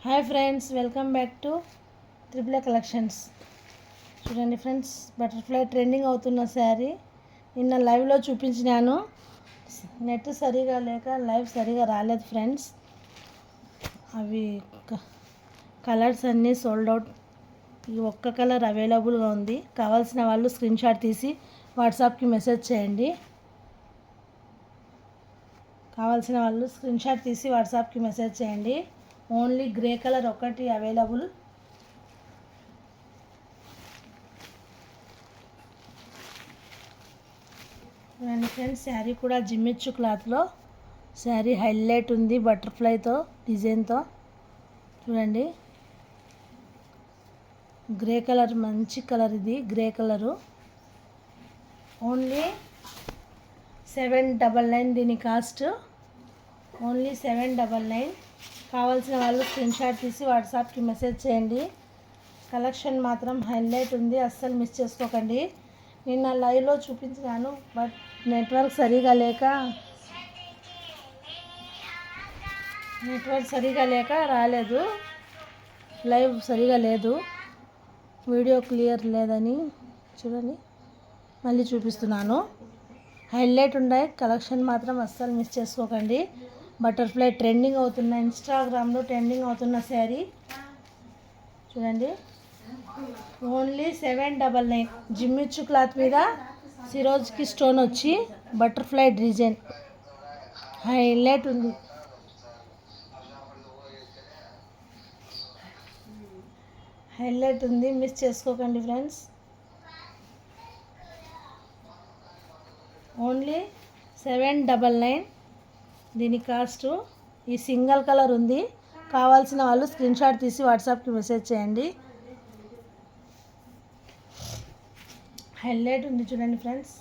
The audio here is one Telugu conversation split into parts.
Hi friends, welcome back to triple collections. చూడండి ఫ్రెండ్స్, బటర్ఫ్లై ట్రెండింగ్ అవుతున్న శారీ నిన్న లైవ్లో చూపించినాను. నెట్ సరిగా లేక లైవ్ సరిగా రాలేదు ఫ్రెండ్స్. అవి కలర్స్ అన్నీ సోల్డ్ అవుట్. ఈ ఒక్క కలర్ అవైలబుల్గా ఉంది. కావాల్సిన వాళ్ళు స్క్రీన్ షాట్ తీసి వాట్సాప్కి మెసేజ్ చేయండి. ఓన్లీ గ్రే కలర్ ఒకటి అవైలబుల్. చూడండి ఫ్రెండ్స్, శారీ కూడా జిమ్మిచ్చు క్లాత్లో శారీ హైలైట్ ఉంది బటర్ఫ్లైతో డిజైన్తో. చూడండి, గ్రే కలర్ మంచి కలర్, ఇది గ్రే కలరు. ఓన్లీ 799 దీని కాస్ట్. ఓన్లీ 799. కావాల్సిన వాళ్ళు స్క్రీన్ షాట్ తీసి వాట్సాప్కి మెసేజ్ చేయండి. కలెక్షన్ మాత్రం హైలైట్ ఉంది, అస్సలు మిస్ చేసుకోకండి. నిన్న లైవ్లో చూపించాను, బట్ నెట్వర్క్ సరిగా లేక రాలేదు. లైవ్ సరిగా లేదు, వీడియో క్లియర్ లేదని. చూడండి, మళ్ళీ చూపిస్తున్నాను. హైలైట్ ఉన్నాయి. కలెక్షన్ మాత్రం అస్సలు మిస్ చేసుకోకండి. బటర్ఫ్లై ట్రెండింగ్ అవుతున్న, ఇన్స్టాగ్రామ్లో ట్రెండింగ్ అవుతున్న శారీ. చూడండి, ఓన్లీ 799. జిమ్మిచ్చు క్లాత్ మీద సిరోజ్కి స్టోన్ వచ్చి బటర్ఫ్లై డిజైన్ హైలైట్ ఉంది. మిస్ చేసుకోకండి ఫ్రెండ్స్. ఓన్లీ 799 దీని కాస్ట్. ఈ సింగిల్ కలర్ ఉంది. కావాల్సిన వాళ్ళు స్క్రీన్ షాట్ తీసి వాట్సాప్కి మెసేజ్ చేయండి. హైలైట్ ఉంది చూడండి ఫ్రెండ్స్.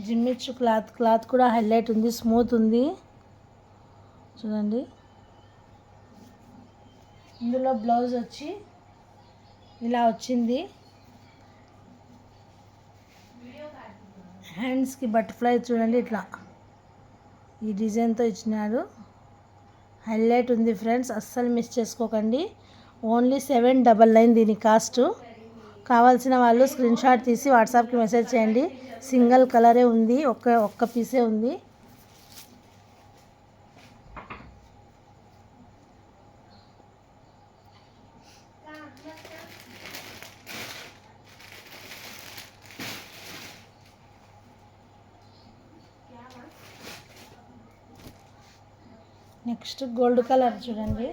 జిమ్మిచ్చు క్లాత్ కూడా హైలైట్ ఉంది, స్మూత్ ఉంది. చూడండి, ఇందులో బ్లౌజ్ వచ్చి ఇలా వచ్చింది. హ్యాండ్స్కి బటర్ఫ్లై చూడండి, ఇట్లా ఈ డిజైన్తో ఇచ్చినాడు. హైలైట్ ఉంది ఫ్రెండ్స్, అస్సలు మిస్ చేసుకోకండి. ఓన్లీ 799 దీని కాస్ట్. కావాల్సిన వాళ్ళు స్క్రీన్ షాట్ తీసి వాట్సాప్కి మెసేజ్ చేయండి. సింగిల్ కలరే ఉంది, ఒక్క పీసే ఉంది. నెక్స్ట్ గోల్డ్ కలర్ చూడండి.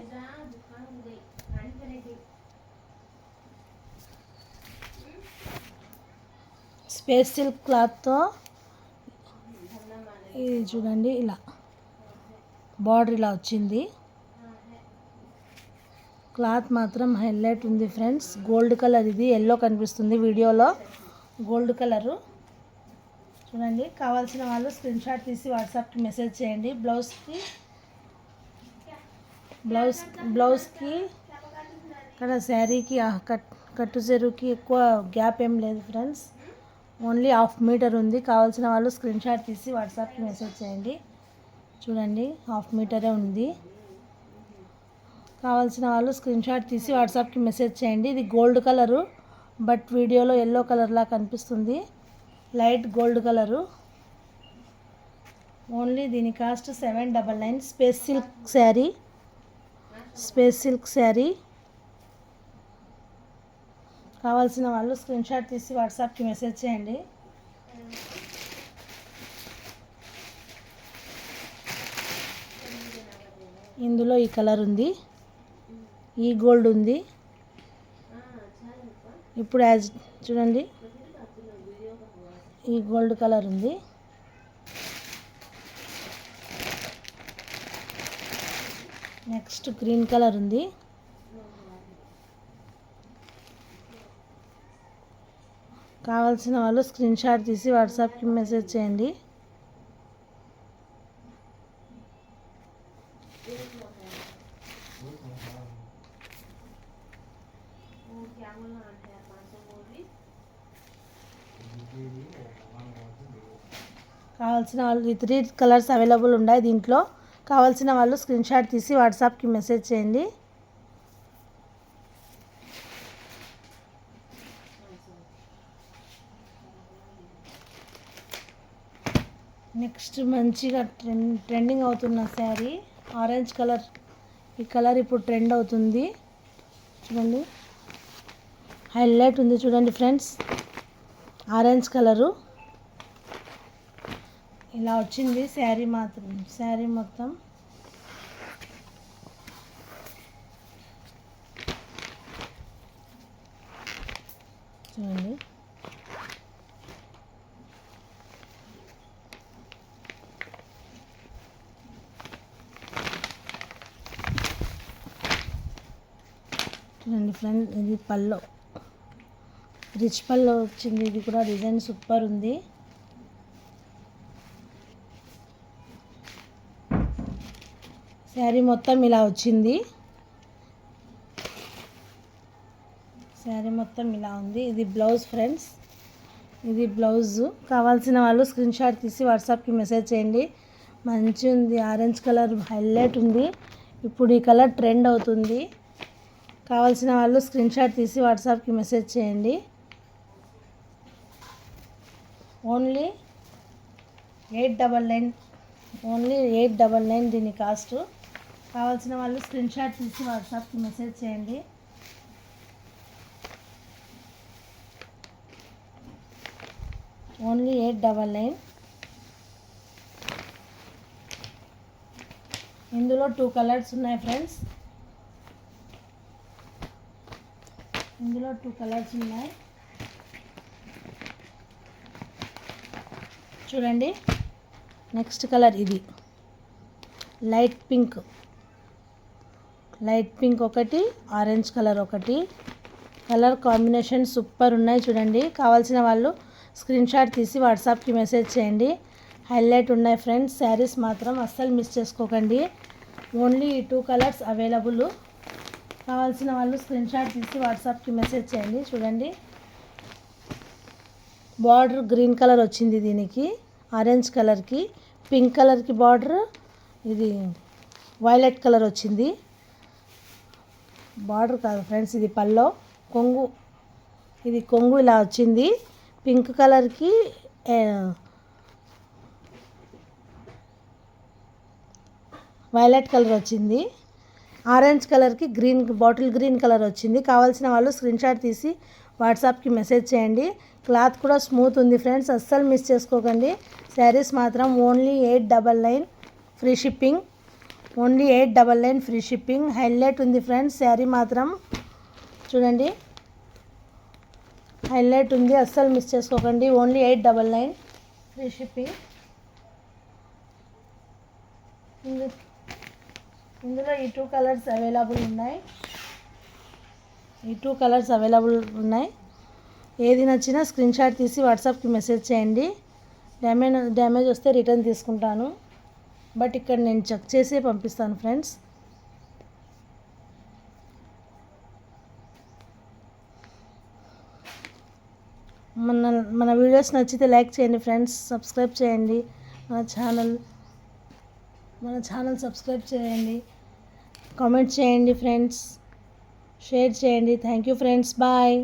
స్పేస్ సిల్క్ క్లాత్తో ఇది చూడండి, ఇలా బార్డర్ ఇలా వచ్చింది. క్లాత్ మాత్రం హైలైట్ ఉంది ఫ్రెండ్స్. గోల్డ్ కలర్, ఇది ఎల్లో కనిపిస్తుంది వీడియోలో, గోల్డ్ కలరు. చూడండి, కావాల్సిన వాళ్ళు స్క్రీన్ షాట్ తీసి వాట్సాప్కి మెసేజ్ చేయండి. బ్లౌజ్కి ఇక్కడ శారీకి కట్టు చెరువుకి ఎక్కువ గ్యాప్ ఏం లేదు ఫ్రెండ్స్. ఓన్లీ 1/2 మీటర్ ఉంది. కావాల్సిన వాళ్ళు స్క్రీన్ షాట్ తీసి వాట్సాప్కి మెసేజ్ చేయండి. చూడండి, 1/2 మీటరే ఉంది. కావాల్సిన వాళ్ళు స్క్రీన్ షాట్ తీసి వాట్సాప్కి మెసేజ్ చేయండి. ఇది గోల్డ్ కలరు, బట్ వీడియోలో ఎల్లో కలర్లా కనిపిస్తుంది, లైట్ గోల్డ్ కలరు. ఓన్లీ దీని కాస్ట్ 799. Space silk sari. కావాల్సిన వాళ్ళు స్క్రీన్ షాట్ తీసి వాట్సాప్కి మెసేజ్ చేయండి. ఇందులో ఈ కలర్ ఉంది, ఈ గోల్డ్ ఉంది. ఇప్పుడు చూడండి, ఈ గోల్డ్ కలర్ ఉంది. నెక్స్ట్ గ్రీన్ కలర్ ఉంది. కావాల్సిన వాళ్ళు స్క్రీన్ షాట్ తీసి వాట్సాప్కి మెసేజ్ చేయండి. కావాల్సిన వాళ్ళు 3 కలర్స్ అవైలబుల్ ఉన్నాయి దీంట్లో. కావాల్సిన వాళ్ళు స్క్రీన్ షాట్ తీసి వాట్సాప్కి మెసేజ్ చేయండి. నెక్స్ట్ మంచిగా ట్రెండింగ్ అవుతున్న శారీ ఆరెంజ్ కలర్. ఈ కలర్ ఇప్పుడు ట్రెండ్ అవుతుంది చూడండి, హైలైట్ ఉంది చూడండి ఫ్రెండ్స్. ఆరెంజ్ కలరు ఇలా వచ్చింది శారీ మొత్తం. చూడండి ఫ్రెండ్, ఇది పల్లో రిచ్ పల్లో వచ్చింది. ఇది కూడా డిజైన్ సూపర్ ఉంది. శారీ మొత్తం ఇలా వచ్చింది. శారీ మొత్తం ఇలా ఉంది. ఇది బ్లౌజ్ ఫ్రెండ్స్, ఇది బ్లౌజ్. కావాల్సిన వాళ్ళు స్క్రీన్ షాట్ తీసి వాట్సాప్కి మెసేజ్ చేయండి. మంచి ఉంది, ఆరెంజ్ కలర్ హైలైట్ ఉంది. ఇప్పుడు ఈ కలర్ ట్రెండ్ అవుతుంది. కావాల్సిన వాళ్ళు స్క్రీన్ షాట్ తీసి వాట్సాప్కి మెసేజ్ చేయండి. ఓన్లీ 899 దీని కాస్ట్. కావాల్సిన వాళ్ళు స్క్రీన్ షాట్ తీసి వాట్సాప్కి మెసేజ్ చేయండి. ఓన్లీ 899. ఇందులో 2 కలర్స్ ఉన్నాయి ఫ్రెండ్స్. ఇందులో 2 కలర్స్ ఉన్నాయి చూడండి. నెక్స్ట్ కలర్ ఇది లైట్ పింక్ ఒకటి, ఆరెంజ్ కలర్ ఒకటి. కలర్ కాంబినేషన్ సూపర్ ఉన్నాయి చూడండి. కావాల్సిన వాళ్ళు స్క్రీన్ షాట్ తీసి వాట్సాప్కి మెసేజ్ చేయండి. హైలైట్ ఉన్నాయి ఫ్రెండ్స్. శారీస్ మాత్రం అస్సలు మిస్ చేసుకోకండి. ఓన్లీ ఈ 2 కలర్స్ అవైలబుల్. కావాల్సిన వాళ్ళు స్క్రీన్ షాట్ తీసి వాట్సాప్కి మెసేజ్ చేయండి. చూడండి బార్డర్ గ్రీన్ కలర్ వచ్చింది దీనికి, ఆరెంజ్ కలర్కి, పింక్ కలర్కి బార్డర్, ఇది వైలెట్ కలర్ వచ్చింది. బార్డర్ కాదు ఫ్రెండ్స్, ఇది పల్లో కొంగు. ఇది కొంగు ఇలా వచ్చింది. పింక్ కలర్కి వైలెట్ కలర్ వచ్చింది. ఆరెంజ్ కలర్కి బాటిల్ గ్రీన్ కలర్ వచ్చింది. కావాల్సిన వాళ్ళు స్క్రీన్ షాట్ తీసి వాట్సాప్కి మెసేజ్ చేయండి. క్లాత్ కూడా స్మూత్ ఉంది ఫ్రెండ్స్, అస్సలు మిస్ చేసుకోకండి. శారీస్ మాత్రం only 899 free shipping. Only 899 free shipping. Highlight ఉంది ఫ్రెండ్స్. శారీ మాత్రం చూడండి హైలైట్ ఉంది, అస్సలు మిస్ చేసుకోకండి. Only 899 free shipping. ఇందులో ఈ 2 కలర్స్ అవైలబుల్ ఉన్నాయి. ఏది నచ్చినా స్క్రీన్ షాట్ తీసి వాట్సాప్కి మెసేజ్ చేయండి. డ్యామేజ్ వస్తే రిటర్న్ తీసుకుంటాను, బట్ ఇక్కడ నేను చెక్ చేసి పంపిస్తాను ఫ్రెండ్స్. మన వీడియోస్ నచ్చితే లైక్ చేయండి ఫ్రెండ్స్, సబ్స్క్రైబ్ చేయండి. మన ఛానల్ సబ్స్క్రైబ్ చేయండి, కామెంట్ చేయండి ఫ్రెండ్స్, షేర్ చేయండి. Thank you friends, bye.